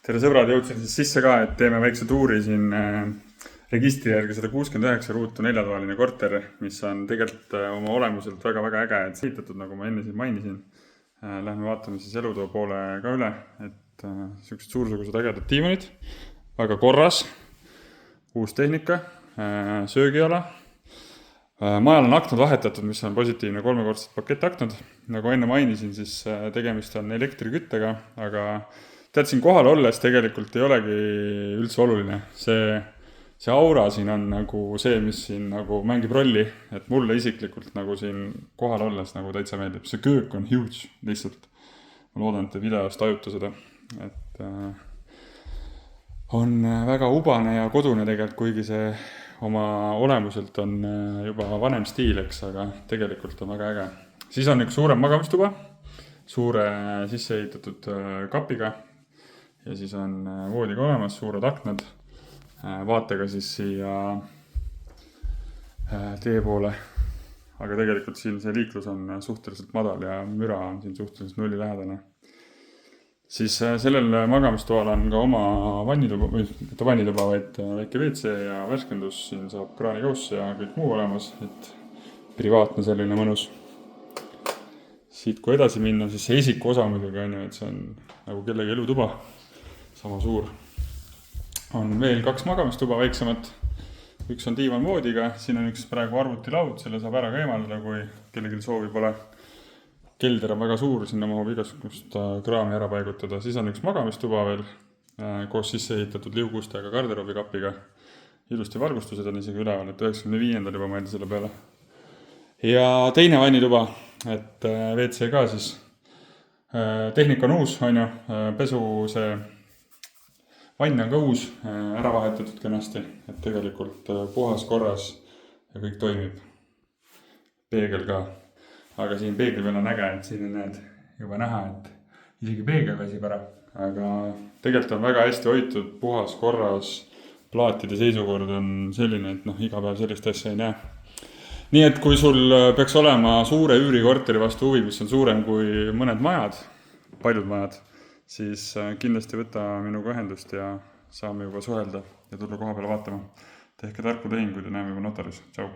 tere sõbrad, jõudsin siis sisse ka, et teeme väikse tuuri siin registri järgi 169 ruutu 4-toaline korter, mis on tegelikult oma olemuselt väga-väga äge, et ehitatud, nagu ma enne siin mainisin. Lähme vaatame siis elutoa poole ka üle, et sellised suursugused ägedad diivanid, väga korras, uus tehnika, söögiala. Majal on aknad vahetatud, mis on positiivne 3-kordsed pakettaknad. Nagu enne mainisin, siis tegemist on elektriküttega, aga tead, siin kohal olles tegelikult ei olegi üldse oluline. See aura siin on nagu see, mis siin nagu mängib rolli, et mulle isiklikult nagu siin kohal olles nagu täitsa meeldib. See köök on huge lihtsalt. Ma loodan, et te videos tajute seda, et on väga ubane ja kodune tegelikult, kuigi see oma olemuselt on juba vanem stiil, eks, aga tegelikult on väga äge. Siis on üks suurem magamistuba, suure sisseehitatud kapiga ja siis on voodiga olemas, suured aknad, vaatega siis siia tee poole. Aga tegelikult siin see liiklus on suhteliselt madal ja müra on siin suhteliselt nulli lähedane. Siis sellel magamistoal on ka oma vannituba, või mitte vannituba, vaid väike WC ja värskendus. Siin saab kraanikauss ja kõik muu olemas, et privaatne selline mõnus. Siit kui edasi minna, siis see esiku osa muidugi on ju, et see on nagu kellegi elutuba, sama suur. On veel 2 magamistuba väiksemat. Üks on diivan voodiga, siin on üks praegu arvutilaud, selle saab ära ka eemaldada, kui kellelgi soovi pole. Kelder on väga suur, sinna mahub igasugust kraami ära paigutada. Siis on üks magamistuba veel, koos sisse ehitatud liugustega garderoobikapiga. Ilusti valgustused on isegi üleval, et 95. juba mõelda selle peale. Ja teine vannituba, et WC ka siis. Tehnika on uus, on ju, pesu see vann on ka uus, ära vahetatud kenasti, et tegelikult puhas korras ja kõik toimib. Peegel ka. Aga siin peegel veel on äge, et siin on need juba näha, et isegi peegel väsib ära. Aga tegelikult on väga hästi hoitud, puhas korras, plaatide seisukord on selline, et iga päev sellist asja ei näe. Nii et kui sul peaks olema suure üürikorteri vastu huvi, mis on suurem kui mõned majad, paljud majad, siis kindlasti võta minuga ühendust ja saame juba suhelda ja tulla koha peale vaatama. Tehke tarku tehinguid ja näeme juba notaris. Tšau!